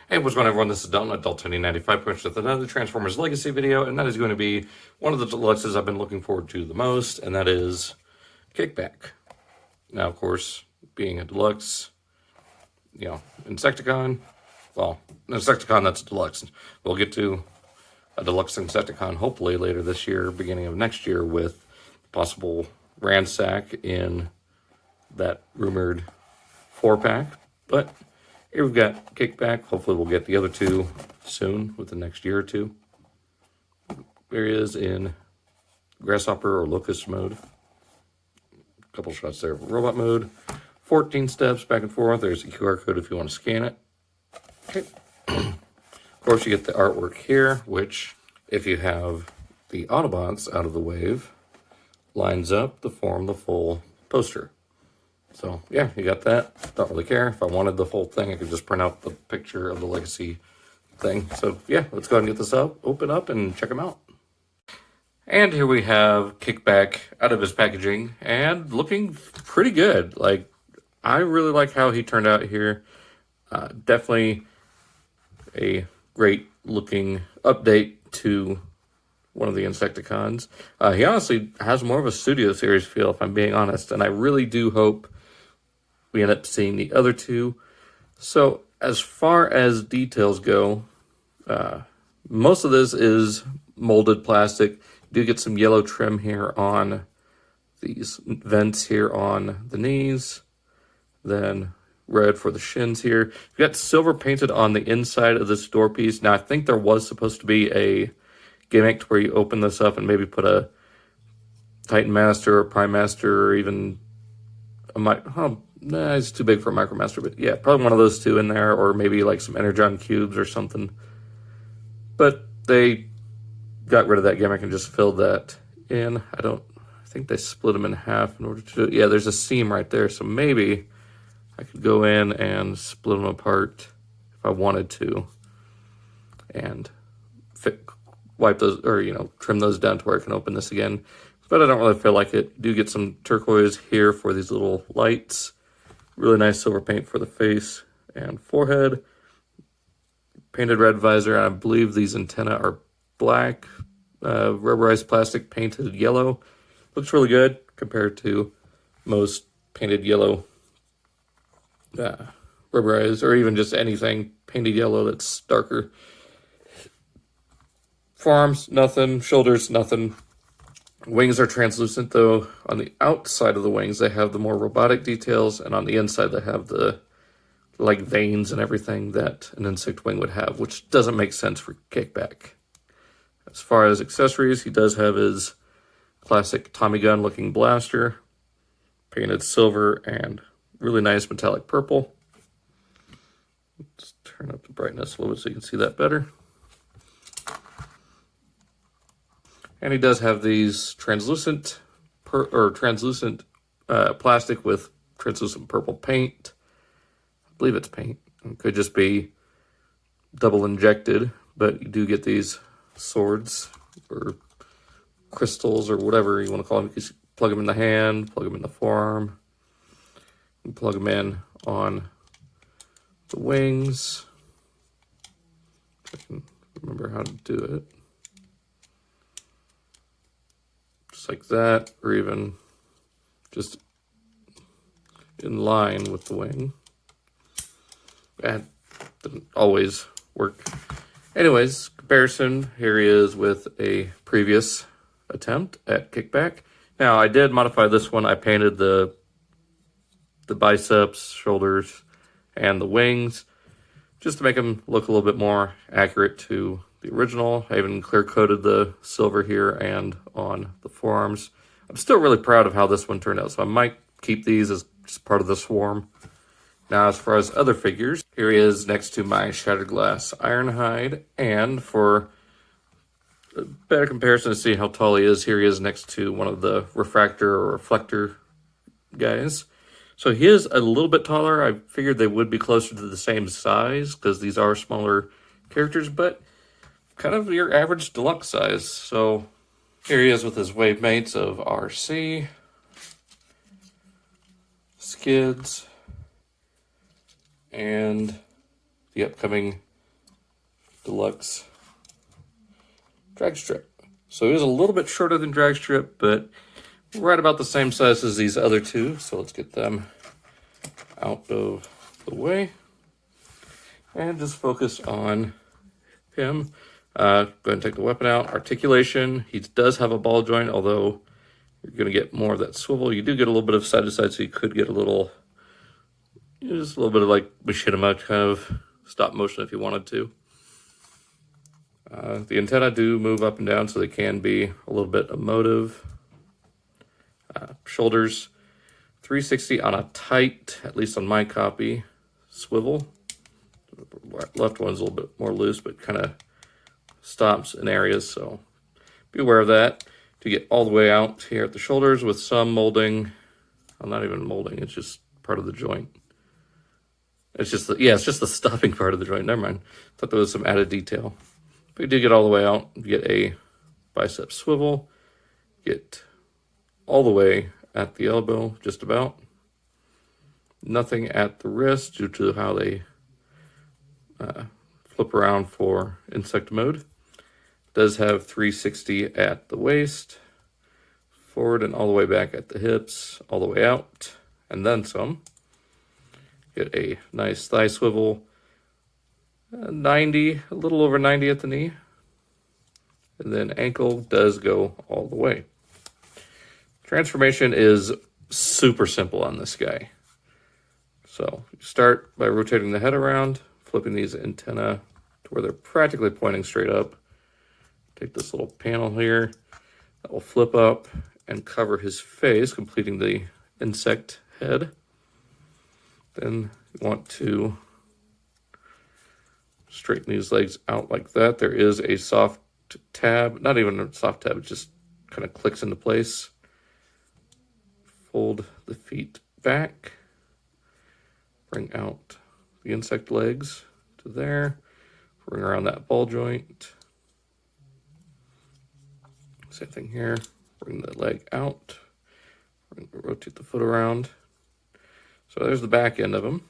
Hey, what's going on, everyone? This is Dalton at Dalton95 with another Transformers Legacy video, and that is going to be one of the deluxes I've been looking forward to the most, and that is Kickback. Now, of course, being a deluxe, Insecticon, well, Insecticon, that's a deluxe. We'll get to a deluxe Insecticon hopefully later this year, beginning of next year, with possible ransack in that rumored 4-pack, but here we've got Kickback. Hopefully we'll get the other two soon, within the next year or two. There he is in Grasshopper or Locust mode. A couple shots there of robot mode. 14 steps back and forth. There's a QR code if you want to scan it. Okay. Of course, you get the artwork here, which, if you have the Autobots out of the wave, lines up to form the full poster. So, yeah, you got that. Don't really care. If I wanted the full thing, I could just print out the picture of the Legacy thing. So, yeah, let's go ahead and get this up, open up, and check them out. And here we have Kickback out of his packaging, and looking pretty good. Like, I really like how he turned out here. Definitely a great looking update to one of the Insecticons. He honestly has more of a Studio Series feel, if I'm being honest, and I really do hope we end up seeing the other two. So as far as details go, most of this is molded plastic. You do get some yellow trim here on these vents here on the knees, then red for the shins here. You got silver painted on the inside of this door piece. Now I think there was supposed to be a gimmick where you open this up and maybe put a Titan Master or Prime Master or even a it's too big for a Micromaster, but yeah, probably one of those two in there, or maybe like some Energon cubes or something. But they got rid of that gimmick and just filled that in. I think they split them in half in order to do it. Yeah, there's a seam right there, so maybe I could go in and split them apart if I wanted to, and wipe those, or trim those down to where I can open this again. But I don't really feel like it. Do get some turquoise here for these little lights. Really nice silver paint for the face and forehead. Painted red visor. I believe these antennae are black. Rubberized plastic painted yellow. Looks really good compared to most painted yellow rubberized, or even just anything painted yellow that's darker. Forearms, nothing. Shoulders, nothing. Wings are translucent, though. On the outside of the wings, they have the more robotic details, and on the inside, they have the veins and everything that an insect wing would have, which doesn't make sense for Kickback. As far as accessories, he does have his classic Tommy gun looking blaster, painted silver and really nice metallic purple. Let's turn up the brightness a little bit so you can see that better. And he does have these translucent plastic with translucent purple paint. I believe it's paint. It could just be double injected, but you do get these swords or crystals or whatever you want to call them. You can plug them in the hand, plug them in the forearm, and plug them in on the wings. If I can remember how to do it. Like that, or even just in line with the wing. That didn't always work. Anyways, comparison, here he is with a previous attempt at Kickback. Now, I did modify this one. I painted the biceps, shoulders, and the wings, just to make them look a little bit more accurate to the original. I even clear coated the silver here and on the forearms. I'm still really proud of how this one turned out, so I might keep these as just part of the swarm. Now, as far as other figures, here he is next to my Shattered Glass Ironhide, and for a better comparison to see how tall he is next to one of the refractor or reflector guys. So he is a little bit taller. I figured they would be closer to the same size because these are smaller characters, but kind of your average deluxe size. So here he is with his wave mates of RC, Skids, and the upcoming Deluxe drag strip. So it is a little bit shorter than drag strip, but right about the same size as these other two. So let's get them out of the way and just focus on him. Go ahead and take the weapon out. Articulation. He does have a ball joint, although you're going to get more of that swivel. You do get a little bit of side to side, so you could get a little, just a little bit of like machinima kind of stop motion if you wanted to. The antennae do move up and down, so they can be a little bit emotive. Shoulders, 360 on a tight, at least on my copy, swivel. Left one's a little bit more loose, but kind of stops in areas, so be aware of that. To get all the way out here at the shoulders with some molding, well, not even molding, it's just part of the joint. It's just the stopping part of the joint. Never mind. Thought there was some added detail. But you do get all the way out. You get a bicep swivel. Get all the way at the elbow, just about. Nothing at the wrist due to how they flip around for insect mode. Does have 360 at the waist, forward and all the way back at the hips, all the way out, and then some. Get a nice thigh swivel, 90, a little over 90 at the knee. And then ankle does go all the way. Transformation is super simple on this guy. So you start by rotating the head around, flipping these antennae to where they're practically pointing straight up. Take this little panel here that will flip up and cover his face, completing the insect head. Then you want to straighten these legs out like that. There is a soft tab, not even a soft tab, it just kind of clicks into place. Fold the feet back. Bring out the insect legs to there. Bring around that ball joint. Same thing here. Bring the leg out. Rotate the foot around. So there's the back end of them.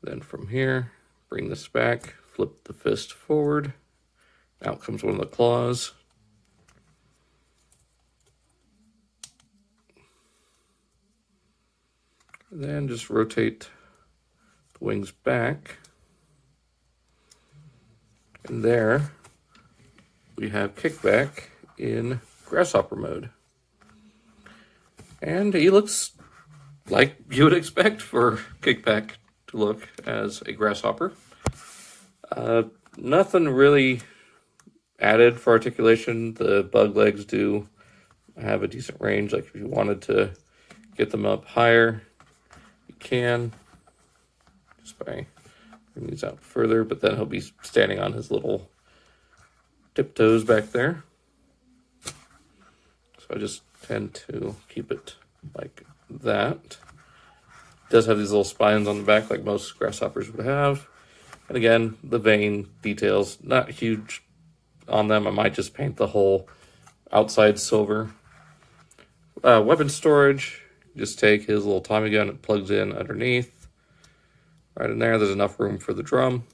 Then from here, bring this back, flip the fist forward. Out comes one of the claws. And then just rotate the wings back. And there we have Kickback in grasshopper mode. And he looks like you would expect for Kickback to look as a grasshopper. Nothing really added for articulation. The bug legs do have a decent range. Like if you wanted to get them up higher, you can just by bring these out further, but then he'll be standing on his little tiptoes back there. So I just tend to keep it like that. It does have these little spines on the back like most grasshoppers would have. And again, the vein details, not huge on them. I might just paint the whole outside silver. Weapon storage, just take his little Tommy gun, it plugs in underneath. Right in there, there's enough room for the drum.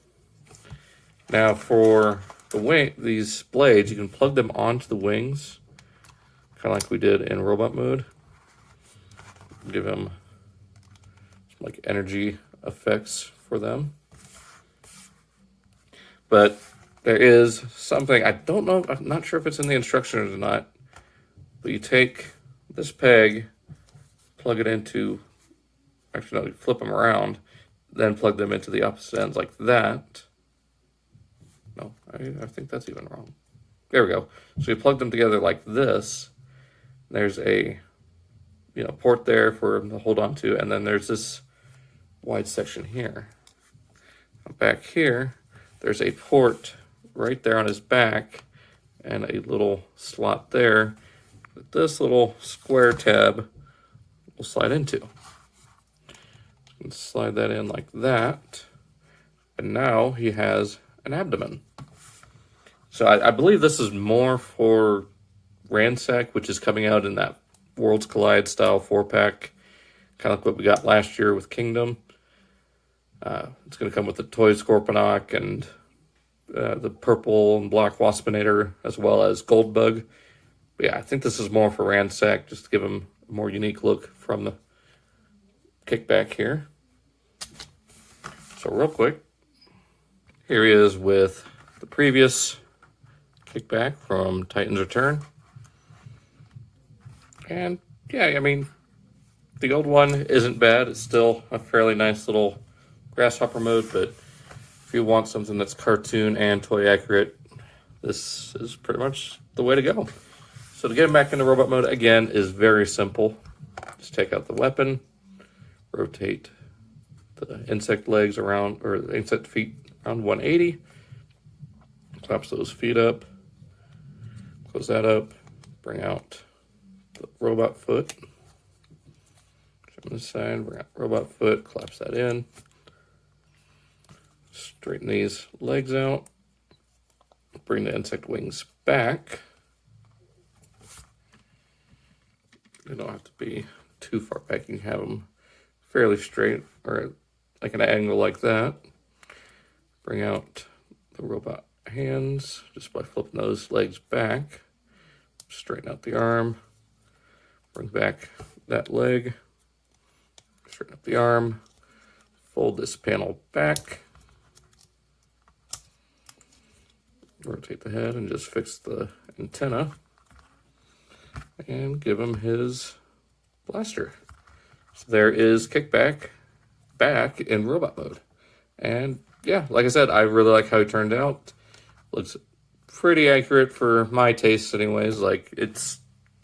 Now for the wing, these blades, you can plug them onto the wings, kind of like we did in robot mode. Give them some like energy effects for them. But there is something, I don't know, I'm not sure if it's in the instructions or not, but you take this peg, plug it into, actually no, you flip them around, then plug them into the opposite ends like that. No, I think that's even wrong. There we go. So you plug them together like this. There's a, port there for them to hold on to, and then there's this wide section here. Back here, there's a port right there on his back, and a little slot there that this little square tab will slide into. You can slide that in like that, and now he has an abdomen. So I believe this is more for Ransack, which is coming out in that Worlds Collide style 4-pack, kind of like what we got last year with Kingdom. It's going to come with the toy Scorponok and the purple and black Waspinator, as well as Goldbug. But yeah, I think this is more for Ransack, just to give him a more unique look from the Kickback here. So real quick, here he is with the previous Kickback from Titan's Return. And yeah, I mean, the old one isn't bad. It's still a fairly nice little grasshopper mode, but if you want something that's cartoon and toy accurate, this is pretty much the way to go. So to get him back into robot mode, again, is very simple. Just take out the weapon, rotate the insect legs around, or the insect feet around 180, collapse those feet up, close that up, bring out the robot foot, from this side, bring out robot foot, collapse that in, straighten these legs out, bring the insect wings back. They don't have to be too far back. You can have them fairly straight or like an angle like that. Bring out the robot hands just by flipping those legs back. Straighten out the arm. Bring back that leg. Straighten up the arm. Fold this panel back. Rotate the head and just fix the antenna. And give him his blaster. So there is Kickback back in robot mode. And yeah, like I said, I really like how he turned out. Looks pretty accurate for my tastes anyways. Like, it's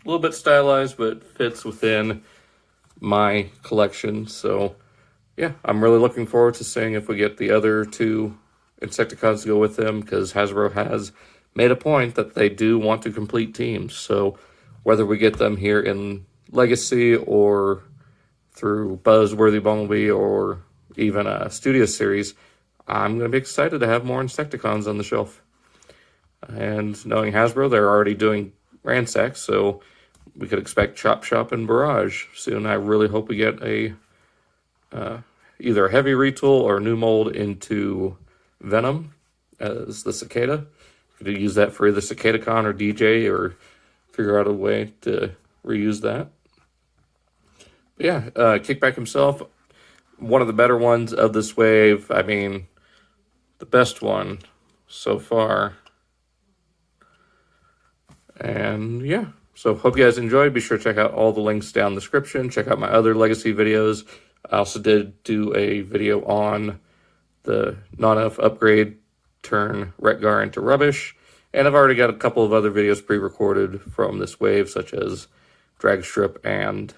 a little bit stylized, but fits within my collection. So yeah, I'm really looking forward to seeing if we get the other two Insecticons to go with them, because Hasbro has made a point that they do want to complete teams. So whether we get them here in Legacy or through Buzzworthy Bumblebee or even a Studio Series, I'm going to be excited to have more Insecticons on the shelf. And knowing Hasbro, they're already doing Ransack, so we could expect Chop Shop and Barrage soon. I really hope we get a either a heavy retool or a new mold into Venom as the Cicada. Could use that for either Cicadacon or DJ, or figure out a way to reuse that. But yeah, Kickback himself, one of the better ones of this wave. I mean, the best one so far. And yeah, so hope you guys enjoyed. Be sure to check out all the links down in the description. Check out my other Legacy videos. I also did do a video on the non-elf upgrade, turn Retgar into rubbish. And I've already got a couple of other videos pre-recorded from this wave, such as Drag Strip and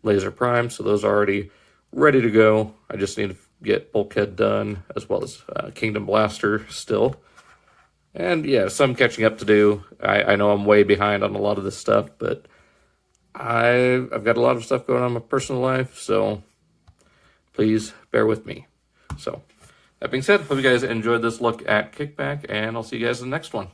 Laser Prime. So those are already ready to go. I just need to get Bulkhead done, as well as Kingdom Blaster still. And yeah, some catching up to do. I know I'm way behind on a lot of this stuff, but I've got a lot of stuff going on in my personal life, so please bear with me. So that being said, hope you guys enjoyed this look at Kickback, and I'll see you guys in the next one.